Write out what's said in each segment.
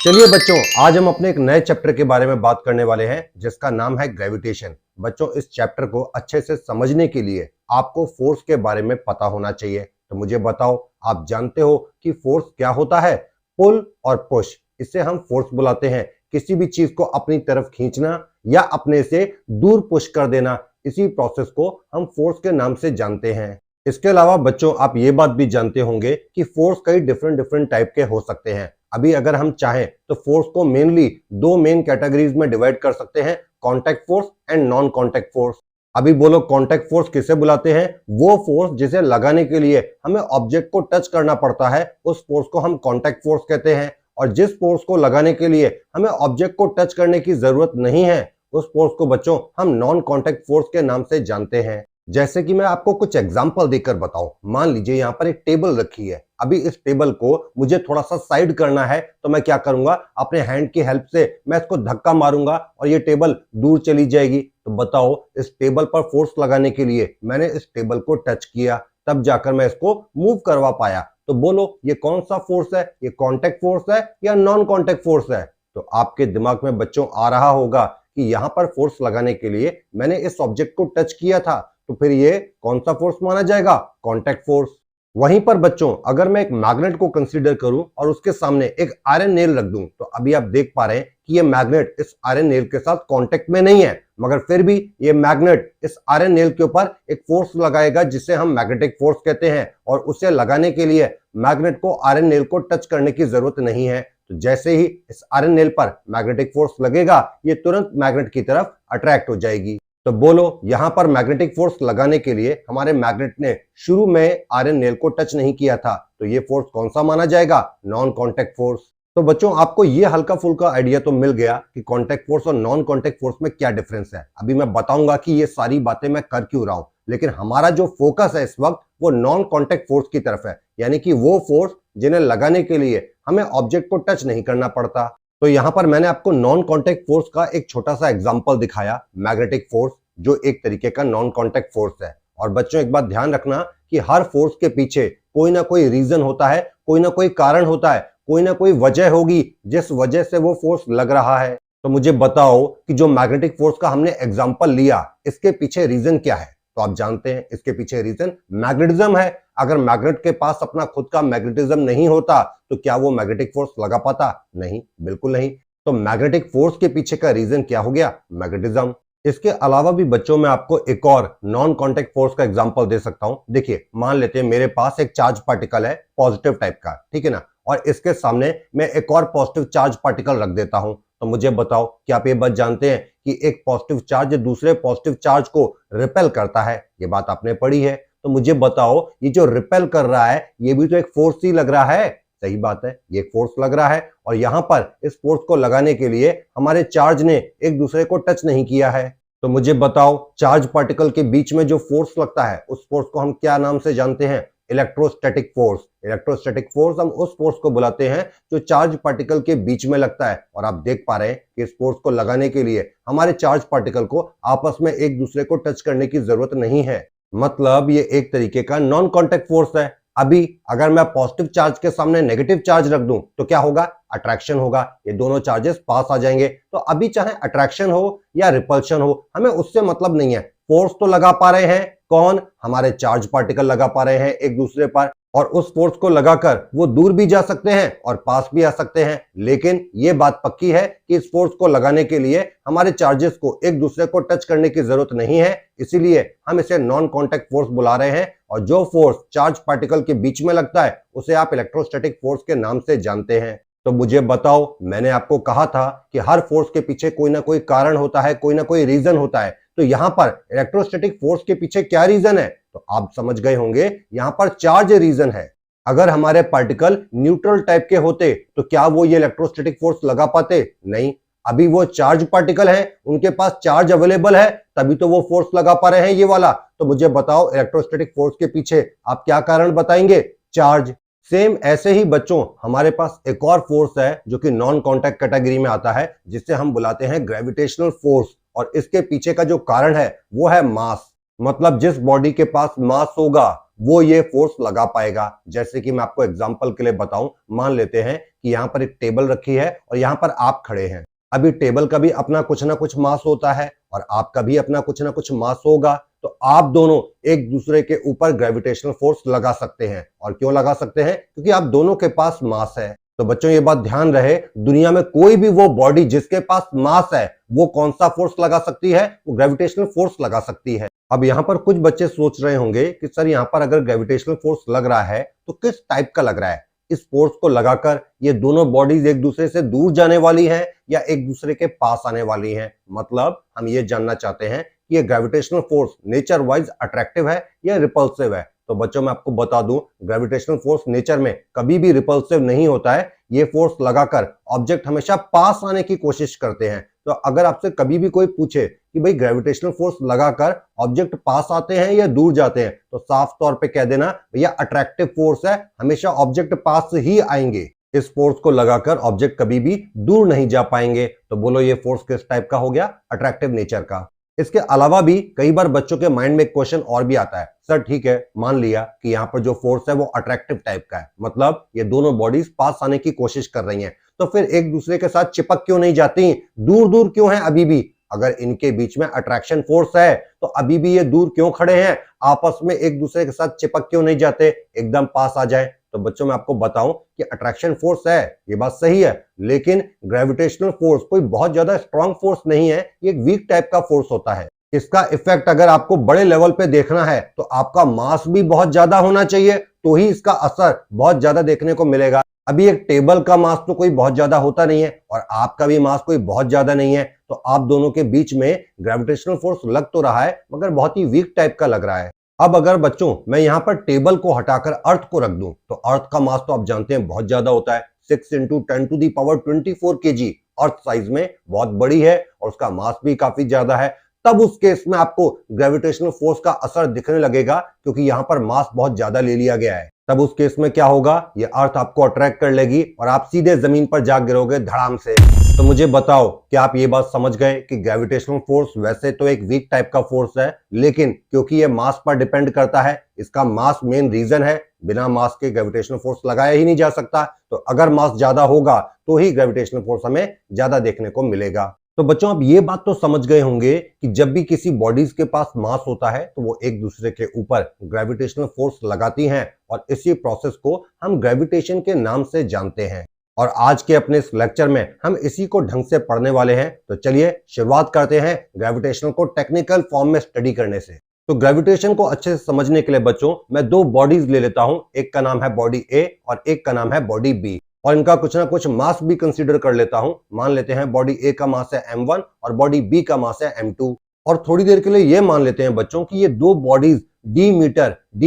चलिए बच्चों, आज हम अपने एक नए चैप्टर के बारे में बात करने वाले हैं जिसका नाम है ग्रेविटेशन। बच्चों, इस चैप्टर को अच्छे से समझने के लिए आपको फोर्स के बारे में पता होना चाहिए। तो मुझे बताओ, आप जानते हो कि फोर्स क्या होता है? पुल और पुश, इसे हम फोर्स बुलाते हैं। किसी भी चीज को अपनी तरफ खींचना या अपने से दूर पुश कर देना, इसी प्रोसेस को हम फोर्स के नाम से जानते हैं। इसके अलावा बच्चों, आप ये बात भी जानते होंगे कि फोर्स कई डिफरेंट टाइप के हो सकते हैं। अभी अगर हम चाहें तो फोर्स को मेनली दो मेन कैटेगरीज में डिवाइड कर सकते हैं, contact force and non contact force. अभी बोलो, कॉन्टैक्ट फोर्स किसे बुलाते हैं? वो फोर्स जिसे लगाने के लिए हमें ऑब्जेक्ट को टच करना पड़ता है, उस फोर्स को हम कॉन्टैक्ट फोर्स कहते हैं। और जिस फोर्स को लगाने के लिए हमें ऑब्जेक्ट को टच करने की जरूरत नहीं है, उस फोर्स को बच्चों हम नॉन कॉन्टैक्ट फोर्स के नाम से जानते हैं। जैसे कि मैं आपको कुछ एग्जांपल देकर बताऊं। मान लीजिए यहाँ पर एक टेबल रखी है। अभी इस टेबल को मुझे थोड़ा सा साइड करना है, तो मैं क्या करूंगा? अपने हैंड की हेल्प से मैं इसको धक्का मारूंगा और ये टेबल दूर चली जाएगी। तो बताओ, इस टेबल पर फोर्स लगाने के लिए मैंने इस टेबल को टच किया, तब जाकर मैं इसको मूव करवा पाया। तो बोलो, ये कौन सा फोर्स है? ये कॉन्टैक्ट फोर्स है या नॉन कॉन्टैक्ट फोर्स है? तो आपके दिमाग में बच्चों आ रहा होगा कि यहां पर फोर्स लगाने के लिए मैंने इस ऑब्जेक्ट को टच किया था, तो फिर ये कौन सा फोर्स माना जाएगा? Contact force. वहीं पर बच्चों, अगर मैं एक मैग्नेट को कंसीडर करूं और उसके सामने एक आयरन नेल रख दूं, तो अभी आप देख पा रहे हैं कि ये मैग्नेट इस आयरन नेल के साथ कांटेक्ट में नहीं है, मगर फिर भी ये मैग्नेट इस आयरन नेल के ऊपर एक फोर्स लगाएगा जिसे हम मैग्नेटिक फोर्स कहते हैं। और उसे लगाने के लिए मैग्नेट को आयरन नेल को टच करने की जरूरत नहीं है। तो जैसे ही इस आयरन नेल पर मैग्नेटिक फोर्स लगेगा, ये तुरंत मैग्नेट की तरफ अट्रैक्ट हो जाएगी। तो बोलो, यहां पर मैग्नेटिक फोर्स लगाने के लिए हमारे मैग्नेट ने शुरू में आयरन नेल को टच नहीं किया था, तो ये फोर्स कौन सा माना जाएगा? Non contact force. तो बच्चों, आपको ये हल्का फुल्का आइडिया तो मिल गया कि कॉन्टैक्ट फोर्स और नॉन कॉन्टैक्ट फोर्स में क्या डिफरेंस है। अभी मैं बताऊंगा कि ये सारी बातें मैं कर क्यों रहा हूं, लेकिन हमारा जो फोकस है इस वक्त वो नॉन कॉन्टैक्ट फोर्स की तरफ है, यानी कि वो फोर्स जिन्हें लगाने के लिए हमें ऑब्जेक्ट को टच नहीं करना पड़ता। तो यहां पर मैंने आपको नॉन कॉन्टैक्ट फोर्स का एक छोटा सा एग्जांपल दिखाया, मैग्नेटिक फोर्स, जो एक तरीके का नॉन कॉन्टैक्ट फोर्स है। और बच्चों, एक बात ध्यान रखना कि हर फोर्स के पीछे कोई ना कोई रीजन होता है, कोई ना कोई कारण होता है, कोई ना कोई वजह होगी जिस वजह से वो फोर्स लग रहा है। तो मुझे बताओ कि जो मैग्नेटिक फोर्स का हमने एग्जांपल लिया, इसके पीछे रीजन क्या है? तो आप जानते हैं इसके पीछे रीजन मैग्नेटिज्म है। अगर मैग्नेट के पास अपना खुद का मैग्नेटिज्म नहीं होता, तो क्या वो मैग्नेटिक फोर्स लगा पाता? नहीं, बिल्कुल नहीं। तो मैग्नेटिक फोर्स के पीछे का रीजन क्या हो गया? मैग्नेटिज्म। इसके अलावा भी बच्चों, मैं आपको एक और नॉन कॉन्टैक्ट फोर्स का एग्जांपल दे सकता हूं। देखिए, मान लेते हैं मेरे पास एक चार्ज पार्टिकल है, पॉजिटिव टाइप का, ठीक है ना, और इसके सामने मैं एक और पॉजिटिव चार्ज पार्टिकल रख देता हूं। तो मुझे बताओ, क्या आप ये बात जानते हैं कि एक पॉजिटिव चार्ज दूसरे पॉजिटिव चार्ज को रिपेल करता है? ये बात आपने पढ़ी है। तो मुझे बताओ, ये जो रिपेल कर रहा है, ये भी तो एक फोर्स ही लग रहा है। सही बात है, ये फोर्स लग रहा है। और यहां पर इस फोर्स को लगाने के लिए हमारे चार्ज ने एक दूसरे को टच नहीं किया है। तो मुझे बताओ, चार्ज पार्टिकल के बीच में जो फोर्स लगता है, उस फोर्स को हम क्या नाम से जानते हैं? Electrostatic force. इलेक्ट्रोस्टैटिक फोर्स हम उस फोर्स को बुलाते हैं जो चार्ज पार्टिकल के बीच में लगता है। और आप देख पा रहे हैं कि इस फोर्स को लगाने के लिए हमारे चार्ज पार्टिकल को आपस में एक दूसरे को टच करने की जरूरत नहीं है। मतलब ये एक तरीके का नॉन कॉन्टैक्ट फोर्स है। अभी अगर मैं पॉजिटिव चार्ज के सामने नेगेटिव चार्ज रख दूं, तो क्या होगा? अट्रैक्शन होगा, ये दोनों चार्जेस पास आ जाएंगे। तो अभी चाहे अट्रैक्शन हो या रिपल्शन हो, हमें उससे मतलब नहीं है। फोर्स तो लगा पा रहे हैं कौन? हमारे चार्ज पार्टिकल लगा पा रहे हैं एक दूसरे पर, और उस फोर्स को लगाकर वो दूर भी जा सकते हैं और पास भी आ सकते हैं। लेकिन ये बात पक्की है कि इस फोर्स को लगाने के लिए हमारे चार्जेस को एक दूसरे को टच करने की जरूरत नहीं है, इसीलिए हम इसे नॉन कॉन्टैक्ट फोर्स बुला रहे हैं। और जो फोर्स चार्ज पार्टिकल के बीच में लगता है, उसे आप इलेक्ट्रोस्टैटिक फोर्स के नाम से जानते हैं। तो मुझे बताओ, मैंने आपको कहा था कि हर फोर्स के पीछे कोई ना कोई कारण होता है, कोई ना कोई रीजन होता है। तो यहां पर इलेक्ट्रोस्टैटिक फोर्स के पीछे क्या रीजन है? तो आप समझ गए होंगे, यहां पर चार्ज रीजन है। अगर हमारे पार्टिकल न्यूट्रल टाइप के होते, तो क्या वो ये इलेक्ट्रोस्टैटिक फोर्स लगा पाते? नहीं। अभी वो चार्ज पार्टिकल है, उनके पास चार्ज अवेलेबल है, तभी तो वो फोर्स लगा पा रहे हैं ये वाला। तो मुझे बताओ, इलेक्ट्रोस्टैटिक फोर्स के पीछे आप क्या कारण बताएंगे? चार्ज। सेम ऐसे ही बच्चों, हमारे पास एक और फोर्स है जो कि नॉन कॉन्टैक्ट कैटेगरी में आता है, जिसे हम बुलाते हैं ग्रेविटेशनल फोर्स। और इसके पीछे का जो कारण है वो है मास। मतलब जिस बॉडी के पास मास होगा वो ये फोर्स लगा पाएगा। जैसे कि मैं आपको एग्जांपल के लिए बताऊं, मान लेते हैं कि यहाँ पर एक टेबल रखी है और यहाँ पर आप खड़े हैं। अभी टेबल का भी अपना कुछ ना कुछ मास होता है और आपका भी अपना कुछ ना कुछ मास होगा, तो आप दोनों एक दूसरे के ऊपर ग्रेविटेशनल फोर्स लगा सकते हैं। और क्यों लगा सकते हैं? क्योंकि आप दोनों के पास मास है। तो बच्चों ये बात ध्यान रहे, दुनिया में कोई भी वो बॉडी जिसके पास मास है वो कौन सा फोर्स लगा सकती है? वो ग्रेविटेशनल फोर्स लगा सकती है। अब यहाँ पर कुछ बच्चे सोच रहे होंगे कि सर यहाँ पर अगर ग्रेविटेशनल फोर्स लग रहा है तो किस टाइप का लग रहा है? इस फोर्स को लगाकर ये दोनों बॉडीज एक दूसरे से दूर जाने वाली हैं या एक दूसरे के पास आने वाली हैं? मतलब हम ये जानना चाहते हैं कि ये gravitational force nature wise attractive है या रिपल्सिव है। तो बच्चों मैं आपको बता दूं, ग्रेविटेशनल फोर्स नेचर में कभी भी रिपल्सिव नहीं होता है। ये फोर्स लगाकर ऑब्जेक्ट हमेशा पास आने की कोशिश करते हैं। तो अगर आपसे कभी भी कोई पूछे कि भाई ग्रेविटेशनल फोर्स लगाकर ऑब्जेक्ट पास आते हैं या दूर जाते हैं, तो साफ तौर पे कह देना भैया अट्रैक्टिव फोर्स है, हमेशा ऑब्जेक्ट पास ही आएंगे। इस फोर्स को लगाकर ऑब्जेक्ट कभी भी दूर नहीं जा पाएंगे। तो बोलो ये फोर्स किस टाइप का हो गया? अट्रैक्टिव नेचर का। इसके अलावा भी कई बार बच्चों के माइंड में एक क्वेश्चन और भी आता है, सर ठीक है मान लिया कि यहाँ पर जो फोर्स है वो अट्रैक्टिव टाइप का है, मतलब ये दोनों बॉडीज पास आने की कोशिश कर रही हैं, तो फिर एक दूसरे के साथ चिपक क्यों नहीं जाती? दूर दूर क्यों है अभी भी? अगर इनके बीच में अट्रैक्शन फोर्स है तो अभी भी ये दूर क्यों खड़े हैं? आपस में एक दूसरे के साथ चिपक क्यों नहीं जाते, एकदम पास आ जाए? तो बच्चों मैं आपको बताऊं कि अट्रैक्शन फोर्स है, ये बात सही है, लेकिन ग्रेविटेशनल फोर्स कोई बहुत ज्यादा स्ट्रॉन्ग फोर्स नहीं है, ये एक वीक टाइप का फोर्स होता है। इसका इफेक्ट अगर आपको बड़े लेवल पे देखना है तो आपका मास भी बहुत ज्यादा होना चाहिए, तो ही इसका असर बहुत ज्यादा देखने को मिलेगा। अभी एक टेबल का मास तो कोई बहुत ज्यादा होता नहीं है और आपका भी मास कोई बहुत ज्यादा नहीं है, तो आप दोनों के बीच में ग्रेविटेशनल फोर्स लग तो रहा है मगर बहुत ही वीक टाइप का लग रहा है। अब अगर बच्चों मैं यहाँ पर टेबल को हटाकर अर्थ को रख दूं, तो अर्थ का मास तो आप जानते हैं बहुत ज्यादा होता है, 6 × 10⁻24 kg। अर्थ साइज में बहुत बड़ी है और उसका मास भी काफी ज्यादा है। तब उस केस में आपको ग्रेविटेशनल फोर्स का असर दिखने लगेगा, क्योंकि यहां पर मास बहुत ज्यादा ले लिया गया है। तब उस केस में क्या होगा? ये अर्थ आपको अट्रैक्ट कर लेगी और आप सीधे जमीन पर जा गिरोगे धड़ाम से। तो मुझे बताओ कि आप ये बात समझ गए कि ग्रेविटेशनल फोर्स वैसे तो एक वीक टाइप का फोर्स है, लेकिन क्योंकि ये मास पर डिपेंड करता है, इसका मास मेन रीजन है। बिना मास के ग्रेविटेशनल फोर्स लगाया ही नहीं जा सकता। तो अगर मास ज्यादा होगा तो ही ग्रेविटेशनल फोर्स हमें ज्यादा देखने को मिलेगा। तो बच्चों आप ये बात तो समझ गए होंगे कि जब भी किसी बॉडीज के पास मास होता है तो वो एक दूसरे के ऊपर ग्रेविटेशनल फोर्स लगाती हैं और इसी प्रोसेस को हम ग्रेविटेशन के नाम से जानते हैं। और आज के अपने इस लेक्चर में हम इसी को ढंग से पढ़ने वाले हैं। तो चलिए शुरुआत करते हैं ग्रेविटेशन को टेक्निकल फॉर्म में स्टडी करने से। तो ग्रेविटेशन को अच्छे से समझने के लिए बच्चों मैं दो बॉडीज ले लेता हूं, एक का नाम है बॉडी ए और एक का नाम है बॉडी बी, और इनका कुछ ना कुछ मास भी कंसीडर कर लेता हूं। मान लेते हैं बॉडी ए का मास है m1 और बॉडी बी का मास है m2। और थोड़ी देर के लिए ये मान लेते हैं बच्चों कि ये दो बॉडीज डी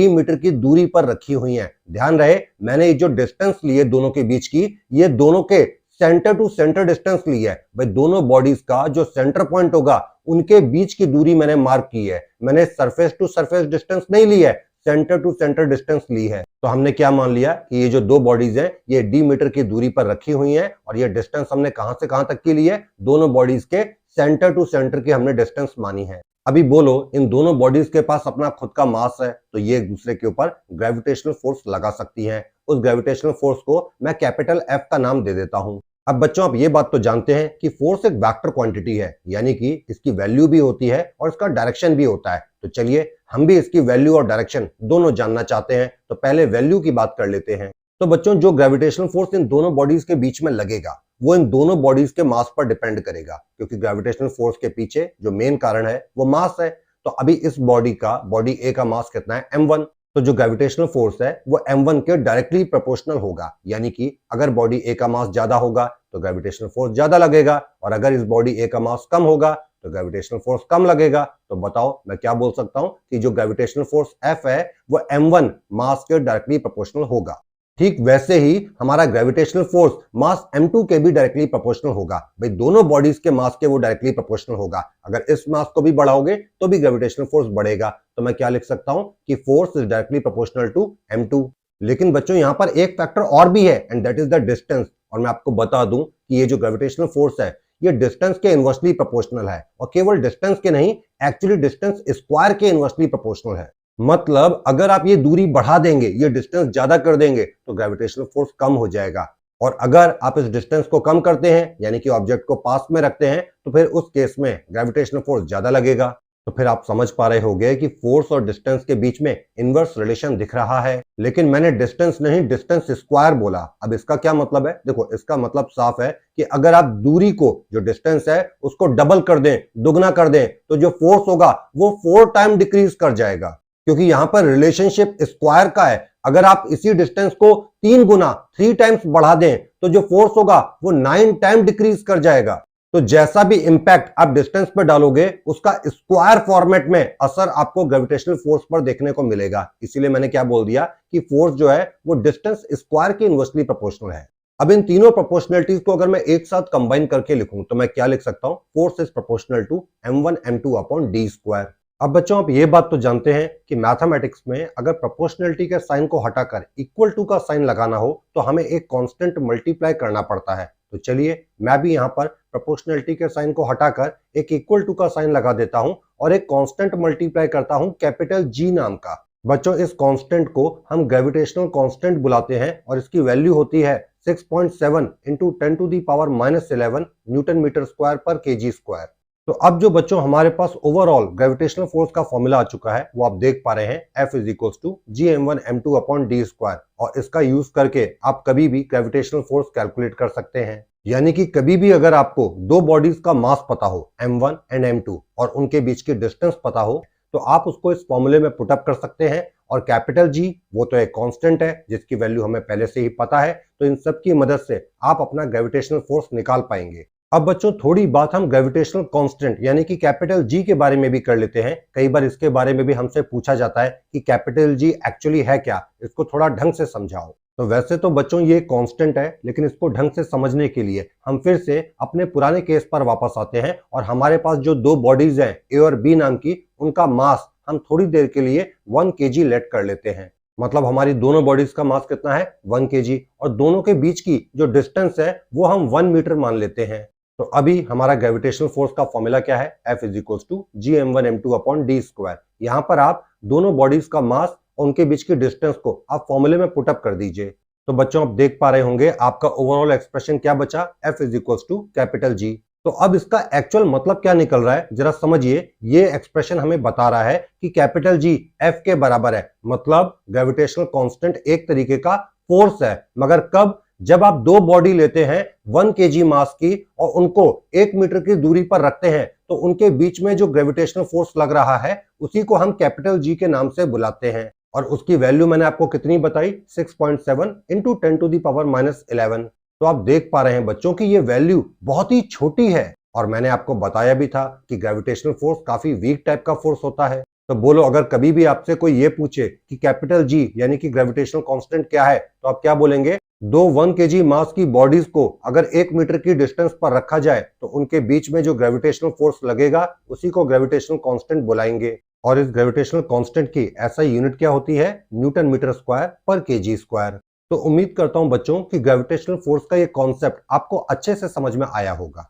मीटर की दूरी पर रखी हुई हैं। ध्यान रहे मैंने ये जो डिस्टेंस ली है दोनों के बीच की, ये दोनों के सेंटर टू सेंटर डिस्टेंस ली है। भाई दोनों बॉडीज का जो सेंटर पॉइंट होगा उनके बीच की दूरी मैंने मार्क की है। मैंने सरफेस टू सरफेस डिस्टेंस नहीं ली है, सेंटर टू सेंटर डिस्टेंस ली है। तो हमने क्या मान लिया कि ये जो दो बॉडीज हैं ये डी मीटर की दूरी पर रखी हुई हैं और ये डिस्टेंस हमने कहां से कहां तक की ली है? दोनों बॉडीज के सेंटर टू सेंटर की हमने डिस्टेंस मानी है। अभी बोलो इन दोनों बॉडीज के पास अपना खुद का मास है, तो ये एक दूसरे के ऊपर ग्रेविटेशनल फोर्स लगा सकती हैं। उस ग्रेविटेशनल फोर्स को मैं कैपिटल एफ का नाम दे देता हूं। अब बच्चों आप ये बात तो जानते हैं कि फोर्स एक वेक्टर क्वांटिटी है, यानी कि इसकी वैल्यू भी होती है और इसका डायरेक्शन भी होता है। तो चलिए हम भी इसकी वैल्यू और डायरेक्शन दोनों जानना चाहते हैं। तो पहले वैल्यू की बात कर लेते हैं। तो बच्चों जो ग्रेविटेशनल फोर्स इन दोनों बॉडीज के बीच में लगेगा वो इन दोनों बॉडीज के मास पर डिपेंड करेगा, क्योंकि ग्रेविटेशनल फोर्स के पीछे जो मेन कारण है वो मास है। तो अभी इस बॉडी ए का मास कितना है? m1। तो जो ग्रेविटेशनल फोर्स है वो m1 के डायरेक्टली प्रोपोर्शनल होगा, यानी कि अगर बॉडी ए का मास ज्यादा होगा तो ग्रेविटेशनल फोर्स ज्यादा लगेगा, और अगर इस बॉडी ए का मास कम होगा तो ग्रेविटेशनल फोर्स कम लगेगा। तो बताओ मैं क्या बोल सकता हूं कि जो ग्रेविटेशनल फोर्स F है वो m1 मास के डायरेक्टली प्रोपोर्शनल होगा। ठीक वैसे ही हमारा ग्रेविटेशनल फोर्स मास m2 के भी डायरेक्टली प्रोपोर्शनल होगा। भाई दोनों बॉडीज के मास के वो डायरेक्टली प्रोपोर्शनल होगा। अगर इस मास को भी बढ़ाओगे तो भी ग्रेविटेशनल फोर्स बढ़ेगा। तो मैं क्या लिख सकता हूं कि force is directly proportional to m2। लेकिन बच्चों यहां पर एक फैक्टर और भी है and that is the distance. और मैं आपको बता दूं कि ये जो ग्रेविटेशनल फोर्स है ये डिस्टेंस के इनवर्सली प्रोपोर्शनल है, और केवल डिस्टेंस के नहीं, एक्चुअली डिस्टेंस स्क्वायर के इनवर्सली प्रोपोर्शनल है। मतलब अगर आप ये दूरी बढ़ा देंगे, ये डिस्टेंस ज्यादा कर देंगे, तो ग्रेविटेशनल फोर्स कम हो जाएगा। और अगर आप इस डिस्टेंस को कम करते हैं, यानी कि ऑब्जेक्ट को पास में रखते हैं, तो फिर उस केस में ग्रेविटेशनल फोर्स ज्यादा लगेगा। तो फिर आप समझ पा रहे होंगे कि फोर्स और डिस्टेंस के बीच में इनवर्स रिलेशन दिख रहा है। लेकिन मैंने डिस्टेंस नहीं, डिस्टेंस स्क्वायर बोला। अब इसका क्या मतलब है? देखो, इसका मतलब साफ है कि अगर आप दूरी को, जो डिस्टेंस है, उसको डबल कर दें, दुगना कर दें, तो जो फोर्स होगा वो 4 टाइम डिक्रीज कर जाएगा, क्योंकि यहां पर रिलेशनशिप स्क्वायर का है। अगर आप इसी डिस्टेंस को 3 गुना, 3 टाइम्स बढ़ा दें, तो जो फोर्स होगा वो 9 टाइम डिक्रीज कर जाएगा। तो जैसा भी इंपैक्ट आप डिस्टेंस पर डालोगे, उसका स्क्वायर फॉर्मेट में असर आपको ग्रेविटेशनल फोर्स पर देखने को मिलेगा। इसीलिए मैंने क्या बोल दिया कि फोर्स जो है वो डिस्टेंस स्क्वायर के इनवर्सली प्रोपोर्शनल है। अब इन तीनों प्रोपोर्शनलिटीज को अगर मैं एक साथ कंबाइन करके लिखूं, तो मैं क्या लिख सकता हूं? Force is proportional to m1 m2 upon d square. अब बच्चों, आप ये बात तो जानते हैं कि मैथमेटिक्स में अगर प्रोपोर्शनलिटी के साइन को हटाकर इक्वल टू का साइन लगाना हो, तो हमें एक कांस्टेंट मल्टीप्लाई करना पड़ता है। तो चलिए, मैं भी यहां पर प्रोपोर्शनलिटी के साइन को हटाकर एक इक्वल टू का साइन लगा देता हूं और एक कांस्टेंट मल्टीप्लाई करता हूं कैपिटल जी नाम का। बच्चों, इस कांस्टेंट को हम ग्रेविटेशनल कांस्टेंट बुलाते हैं और इसकी वैल्यू होती है 6.7 into 10 to the power -11 newton metre square पर केजी स्क्वायर। तो अब जो बच्चों हमारे पास ओवरऑल ग्रेविटेशनल फोर्स का फॉर्मूला आ चुका है, वो आप देख पा रहे हैं, F is equals to gm1m2 upon D square. और इसका यूज करके आप कभी भी ग्रेविटेशनल फोर्स कैलकुलेट कर सकते हैं। यानी कि कभी भी अगर आपको दो बॉडीज का मास पता हो, m1 एंड m2, और उनके बीच की डिस्टेंस पता हो, तो आप उसको इस फॉर्मूले में पुटअप कर सकते हैं। और कैपिटल जी वो तो एक कांस्टेंट है जिसकी वैल्यू हमें पहले से ही पता है, तो इन सब की मदद से आप अपना ग्रेविटेशनल फोर्स निकाल पाएंगे। अब बच्चों, थोड़ी बात हम ग्रेविटेशनल कांस्टेंट यानी कि कैपिटल जी के बारे में भी कर लेते हैं। कई बार इसके बारे में भी हमसे पूछा जाता है कि कैपिटल जी एक्चुअली है क्या, इसको थोड़ा ढंग से समझाओ। तो वैसे तो बच्चों ये कांस्टेंट है, लेकिन इसको ढंग से समझने के लिए हम फिर से अपने पुराने केस पर वापस आते हैं और हमारे पास जो दो बॉडीज हैं, ए और बी नाम की, उनका मास हम थोड़ी देर के लिए 1 kg लेट कर लेते हैं। मतलब हमारी दोनों बॉडीज का मास कितना है? 1 kg। और दोनों के बीच की जो डिस्टेंस है वो हम 1 मीटर मान लेते हैं। तो अभी हमारा ग्रेविटेशनल फोर्स का फॉर्मूला क्या है? F is equals to gm1m2 upon D square. यहां पर आप दोनों बॉडीज का मास और उनके बीच की डिस्टेंस को आप फॉर्मूले में पुटअप कर दीजिए। तो बच्चों, आप देख पा रहे होंगे आपका ओवरऑल एक्सप्रेशन क्या बचा? F is equals to capital G. तो अब इसका एक्चुअल मतलब क्या निकल रहा है, जरा समझिए। ये एक्सप्रेशन हमें बता रहा है कि कैपिटल जी F के बराबर है। मतलब ग्रेविटेशनल कांस्टेंट एक तरीके का फोर्स है, मगर कब? जब आप दो बॉडी लेते हैं 1 kg मास की और उनको 1 मीटर की दूरी पर रखते हैं, तो उनके बीच में जो ग्रेविटेशनल फोर्स लग रहा है उसी को हम कैपिटल जी के नाम से बुलाते हैं। और उसकी वैल्यू मैंने आपको कितनी बताई? 6.7 इंटू 10 टू दी पावर -11। तो आप देख पा रहे हैं बच्चों की ये वैल्यू बहुत ही छोटी है। और मैंने आपको बताया भी था कि ग्रेविटेशनल फोर्स काफी वीक टाइप का फोर्स होता है। तो बोलो, अगर कभी भी आपसे कोई ये पूछे कि कैपिटल जी यानी कि ग्रेविटेशनल कांस्टेंट क्या है, तो आप क्या बोलेंगे? दो 1 kg मास की बॉडीज को अगर 1 मीटर की डिस्टेंस पर रखा जाए, तो उनके बीच में जो ग्रेविटेशनल फोर्स लगेगा उसी को ग्रेविटेशनल कांस्टेंट बुलाएंगे। और इस ग्रेविटेशनल कांस्टेंट की ऐसा यूनिट क्या होती है? न्यूटन मीटर स्क्वायर पर केजी स्क्वायर। तो उम्मीद करता हूं बच्चों कि ग्रेविटेशनल फोर्स का ये कॉन्सेप्ट आपको अच्छे से समझ में आया होगा।